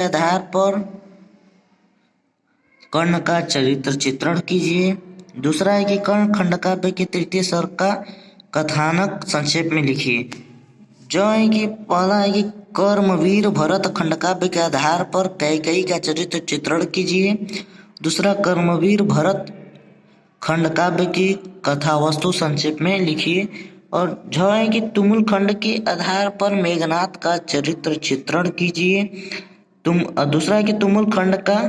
आधार पर कर्ण का चरित्र चित्रण कीजिए। दूसरा है कि कर्ण खंडकाव्य के तृतीय सर्ग का कथानक संक्षेप में लिखिए। जो है कि पहला है कि कर्मवीर भरत खंडकाव्य के आधार पर कैकेयी का चरित्र चित्रण कीजिए। दूसरा, कर्मवीर भरत खंडकाव्य की कथा वस्तु संक्षेप में लिखिए। और जो है कि तुमुल खंड के आधार पर मेघनाथ का चरित्र चित्रण कीजिए। दूसरा है कि तुमुल खंड का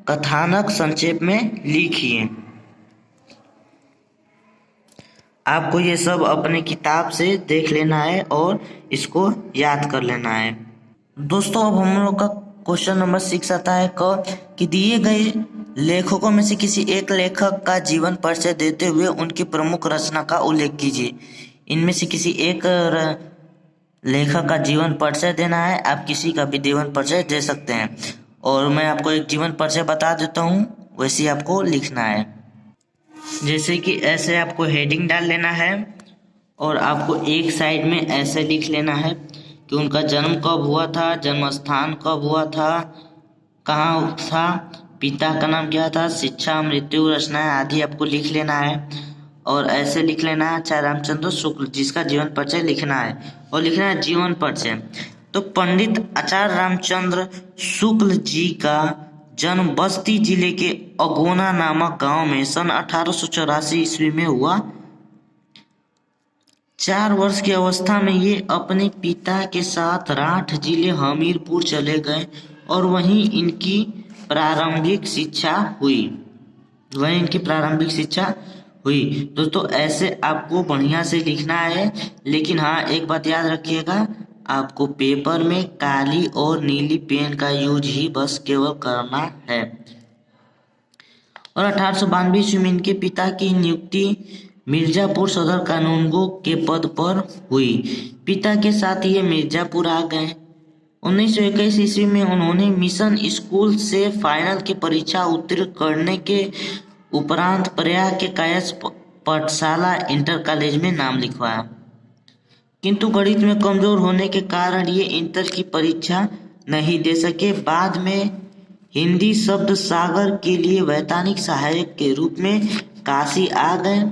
कथानक संक्षेप में लिखिए। आपको ये सब अपने किताब से देख लेना है और इसको याद कर लेना है। दोस्तों, अब हम लोग का क्वेश्चन नंबर 6 आता है कि दिए गए लेखकों में से किसी एक लेखक का जीवन परिचय देते हुए उनकी प्रमुख रचना का उल्लेख कीजिए। इनमें से किसी एक लेखक का जीवन परिचय देना है। आप किसी का भी जीवन परिचय दे सकते हैं और मैं आपको एक जीवन परिचय बता देता हूँ, वैसे ही आपको लिखना है। जैसे कि ऐसे आपको हेडिंग डाल लेना है और आपको एक साइड में ऐसे लिख लेना है कि उनका जन्म कब हुआ था, जन्म स्थान कब हुआ था, कहाँ था, पिता का नाम क्या था, शिक्षा, मृत्यु, रचनाएं आदि आपको लिख लेना है। और ऐसे लिख लेना है आचार्य रामचंद्र शुक्ल, जिसका जीवन परिचय लिखना है और लिखना है जीवन परिचय। तो पंडित आचार्य रामचंद्र शुक्ल जी का जन्म बस्ती जिले के अगोना नामक गांव में सन 1884 ईस्वी में हुआ। 4 वर्ष की अवस्था में ये अपने पिता के साथ राठ जिले हमीरपुर चले गए और वहीं इनकी प्रारंभिक शिक्षा हुई। दोस्तों, ऐसे आपको बढ़िया से लिखना है, लेकिन हाँ, एक बात याद रखिएगा, आपको पेपर में काली और नीली पेन का यूज ही बस केवल करना है। और 1892 ईस्वी में इनके पिता की नियुक्ति मिर्जापुर सदर कानूनगो के पद पर हुई। पिता के साथ ये मिर्जापुर आ गए। 1921 ईस्वी में उन्होंने मिशन स्कूल से फाइनल की परीक्षा उत्तीर्ण करने के उपरांत प्रयाग के कायस्थ पाठशाला इंटर कॉलेज में नाम लिखवाया, किंतु गणित में कमजोर होने के कारण ये इंटर की परीक्षा नहीं दे सके। बाद में हिंदी शब्द सागर के लिए वैधानिक सहायक के रूप में काशी आ गए।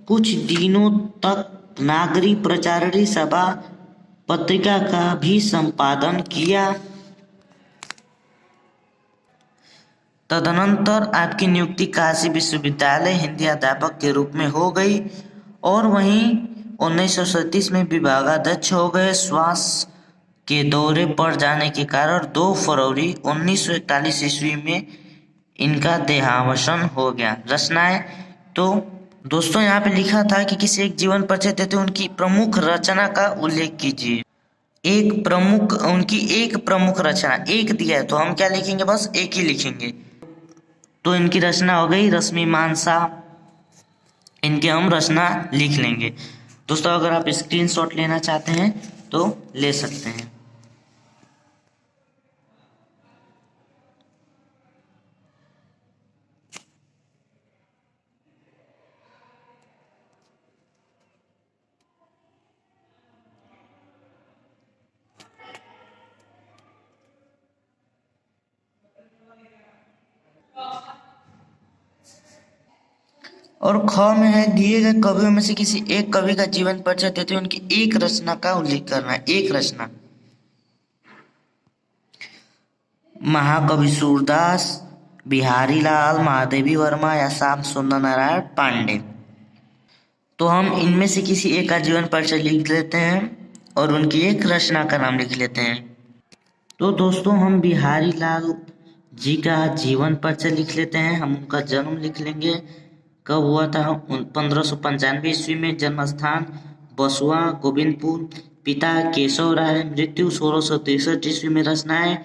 कुछ दिनों तक नागरिक प्रचारिणी सभा पत्रिका का भी संपादन किया। तदनंतर आपकी नियुक्ति काशी विश्वविद्यालय हिंदी अध्यापक के रूप में हो गई और वहीं 1937 में विभागाध्यक्ष हो गए। श्वास के दौरे पड़ जाने के कारण 2 फरवरी 1941 ईस्वी में इनका देहावसान हो गया। रचनाएं, तो दोस्तों यहाँ पे लिखा था कि किसी एक जीवन परिचय देते उनकी प्रमुख रचना का उल्लेख कीजिए। उनकी एक प्रमुख रचना, एक दिया है तो हम क्या लिखेंगे, बस एक ही लिखेंगे। तो इनकी रचना हो गई रश्मि मानसा, इनके हम रचना लिख लेंगे। दोस्तों, अगर आप स्क्रीनशॉट लेना चाहते हैं तो ले सकते हैं। और ख में है दिए गए कवियों में से किसी एक कवि का जीवन परिचय देते हुए उनकी एक रचना का उल्लेख करना है। एक रचना, महाकवि सूरदास, बिहारी लाल, महादेवी वर्मा या श्याम सुंदर नारायण पांडे। तो हम इनमें से किसी एक का जीवन परिचय लिख लेते हैं और उनकी एक रचना का नाम लिख लेते हैं। तो दोस्तों, हम बिहारी लाल जी का जीवन परिचय लिख लेते हैं। हम उनका जन्म लिख लेंगे, कब हुआ था, 1595 ईस्वी में, जन्म स्थान बसुआ गोविंदपुर, पिता केशव राय, मृत्यु 1663 ईस्वी में। रचनाएं,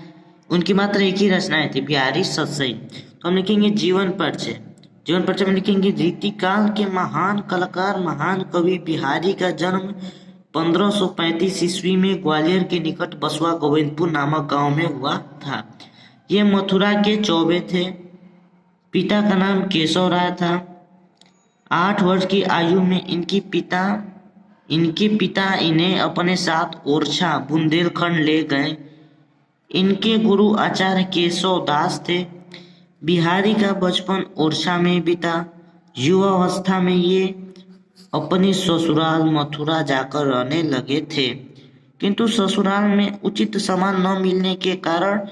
उनकी मात्र एक ही रचनाएं थी, बिहारी सतसई। तो हम लिखेंगे जीवन परिचय। जीवन परिचय में लिखेंगे रीतिकाल के महान कलाकार महान कवि बिहारी का जन्म 1535 ईस्वी में ग्वालियर के निकट बसुआ गोविंदपुर नामक गांव में हुआ था। ये मथुरा के चौबे थे। पिता का नाम केशव राय था। 8 वर्ष की आयु में इनके पिता इन्हें अपने साथ ओरछा बुंदेलखंड ले गए। इनके गुरु आचार्य केशव दास थे। बिहारी का बचपन ओरछा में बीता। युवावस्था में ये अपनी ससुराल मथुरा जाकर रहने लगे थे, किंतु ससुराल में उचित सम्मान न मिलने के कारण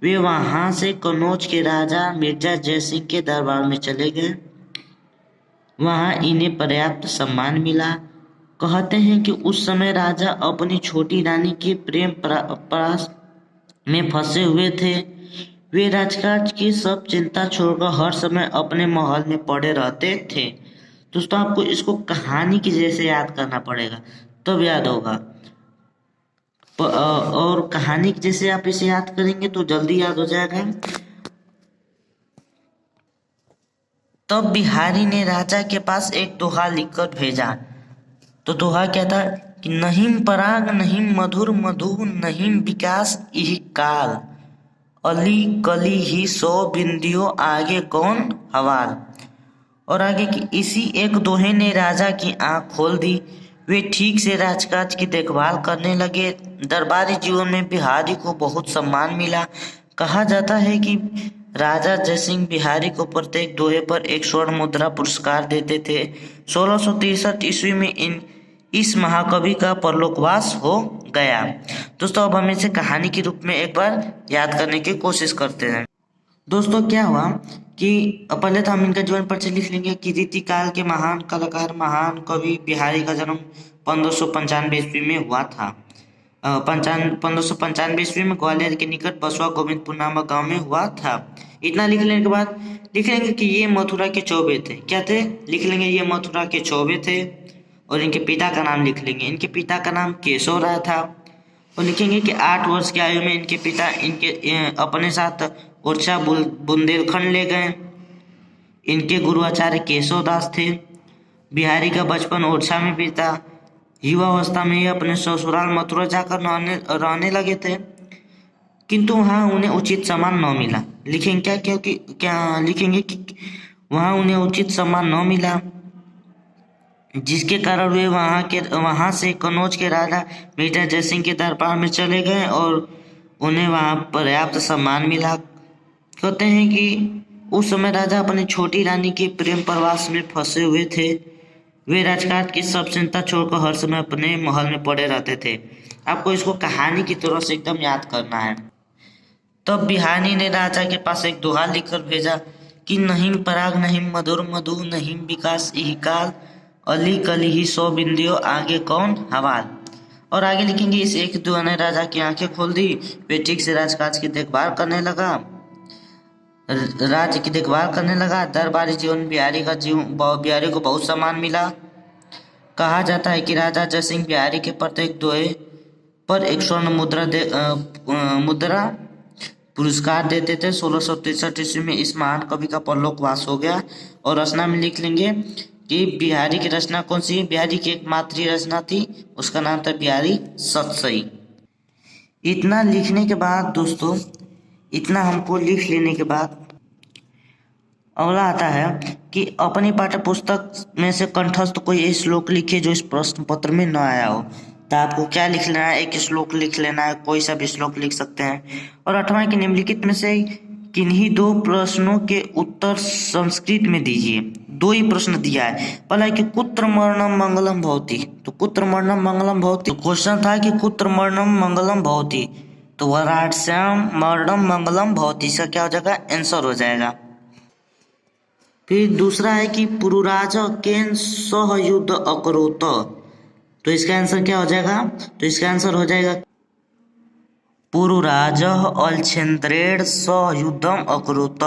वे वहां से कन्नौज के राजा मिर्जा जयसिंह के दरबार में चले गए। वहां इन्हें पर्याप्त सम्मान मिला। कहते हैं कि उस समय राजा अपनी छोटी रानी के प्रेम प्रयास में फंसे हुए थे। वे राजकाज की सब चिंता छोड़कर हर समय अपने महल में पड़े रहते थे। दोस्तों, आपको इसको कहानी की जैसे याद करना पड़ेगा, तब याद होगा। और कहानी की जैसे आप इसे याद करेंगे तो जल्दी याद हो जाएगा। तब बिहारी ने राजा के पास एक दोहा लिखकर भेजा। तो दोहा क्या था कि नहिं पराग नहिं मधुर मधु नहिं विकास इहि काल, अली कली ही सो बिंदियो आगे कौन हवाल। और आगे कि इसी एक दोहे ने राजा की आंख खोल दी। वे ठीक से राजकाज की देखभाल करने लगे। दरबारी जीवन में बिहारी को बहुत सम्मान मिला। कहा जाता है कि राजा जयसिंह बिहारी को प्रत्येक दोहे पर एक स्वर्ण मुद्रा पुरस्कार देते थे। 1663 ईस्वी में इस महाकवि का परलोकवास हो गया। दोस्तों, अब हम इसे कहानी के रूप में एक बार याद करने की कोशिश करते हैं। दोस्तों, क्या हुआ कि पहले तो हम इनका जीवन परिचय लिख लेंगे कि रीतिकाल के महान कलाकार महान कवि बिहारी का जन्म 1595 ईस्वी में हुआ था। 1595 ईस्वी में ग्वालियर के निकट बसवा गोविंदपुर नामक गांव में हुआ था। इतना लिख लेने के बाद लिख लेंगे कि ये मथुरा के चौबे थे। क्या थे? लिख लेंगे ये मथुरा के चौबे थे। और इनके पिता का नाम लिख लेंगे। इनके पिता का नाम केशव राय था। और लिखेंगे कि 8 वर्ष की आयु में इनके पिता इनके अपने साथ ओरछा बुंदेलखंड ले गए। इनके गुरु आचार्य केशव दास थे। बिहारी का बचपन ओरछा में बीता। युवावस्था में ये अपने ससुराल मथुरा जाकर रहने लगे थे, किंतु वहाँ उन्हें उचित सम्मान न मिला। लिखेंगे क्या? क्योंकि क्या लिखेंगे कि वहाँ उन्हें उचित सम्मान न मिला, जिसके कारण वे वहाँ से कन्नौज के राजा मिर्जा जयसिंह के दरबार में चले गए और उन्हें वहाँ पर्याप्त सम्मान मिला। कहते हैं कि उस समय राजा अपनी छोटी रानी के प्रेम प्रवास में फंसे हुए थे। वे राजकाज की सब चिंता छोड़कर हर समय अपने महल में पड़े रहते थे। आपको इसको कहानी की तरह से एकदम याद करना है। तब बिहारी ने राजा के पास एक दोहा लिखकर भेजा कि नहीं पराग नहीं मधुर मधु नहीं विकास इहि काल, अली कली ही सौ बिंदियों आगे कौन हवाल। और आगे लिखेंगे इस एक दोहा ने राजा की आंखें खोल दी। वे ठीक से राजकाज की देखभाल करने लगा। राज्य की देखभाल करने लगा। दरबारी जीवन बिहारी को बहुत सम्मान मिला। कहा जाता है कि राजा जयसिंह बिहारी के प्रत्येक दोहे पर एक स्वर्ण मुद्रा पुरस्कार देते थे। 1663 ईस्वी में इस महान कवि का परलोकवास हो गया। और रचना में लिख लेंगे कि बिहारी की रचना कौन सी? बिहारी की एक मात्र रचना थी, उसका नाम था बिहारी सतसई। इतना लिखने के बाद दोस्तों, इतना हमको लिख लेने के बाद अगला आता है कि अपनी पाठ्य पुस्तक में से कंठस्थ कोई श्लोक लिखे जो इस प्रश्न पत्र में न आया हो। तो आपको क्या लिख लेना है? एक श्लोक लिख लेना है, कोई सा भी श्लोक लिख सकते हैं। और 8वां कि निम्नलिखित में से किन्हीं 2 प्रश्नों के उत्तर संस्कृत में दीजिए। 2 ही प्रश्न दिया है। पहला है कि कुत्र मरणम मंगलम भवति, तो कुत्र मरणम मंगलम भवति। क्वेश्चन था कि कुत्र मरणम मंगलम भवति, तो वराट्स्याम मरणम मंगलम भवति, इसका क्या हो जाएगा? आंसर हो जाएगा। फिर दूसरा है कि पुरुराज केन सह युद्ध अकरोत, तो इसका आंसर क्या हो जाएगा? तो इसका आंसर हो जाएगा पुरुराज अलछेन्द्रेण सह युद्धम अकरोत,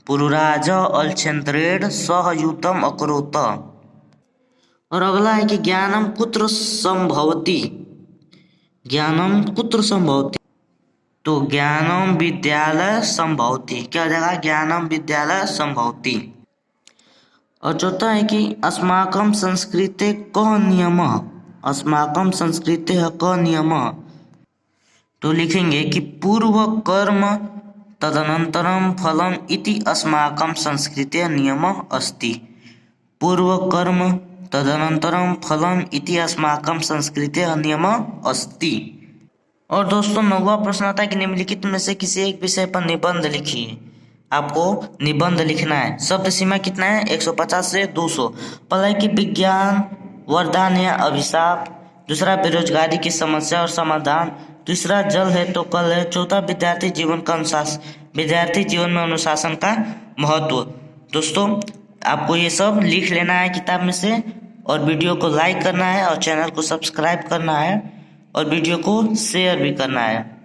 पुरुराज अलछेन्द्रेण सह युद्धम अकरोत। और अगला है कि ज्ञानम कुत्र संभवति, ज्ञानम कुत्र संभवति, तो ज्ञानम विद्यालय संभवति, क्या हो जाएगा? ज्ञानम विद्यालय संभवति। और चौथा है कि अस्माकं संस्कृते कः नियमः, अस्माकं संस्कृते कः नियमः, तो लिखेंगे कि पूर्व कर्म तदनंतरम फलम इति अस्माकं संस्कृते नियमः अस्ति, पूर्व कर्म तदनंतरम फलम इति अस्माकं संस्कृते नियमः अस्ति। और दोस्तों 9वां प्रश्न आता है कि निम्नलिखित में से किसी एक विषय पर निबंध लिखिए। आपको निबंध लिखना है। शब्द सीमा कितना है? 150 से 200। पहला है कि विज्ञान वरदान या अभिशाप। दूसरा बेरोजगारी की समस्या और समाधान। तीसरा जल है तो कल है। चौथा विद्यार्थी जीवन का अनुशासन, विद्यार्थी जीवन में अनुशासन का महत्व। दोस्तों आपको ये सब लिख लेना है किताब में से, और वीडियो को लाइक करना है और चैनल को सब्सक्राइब करना है और वीडियो को शेयर भी करना है।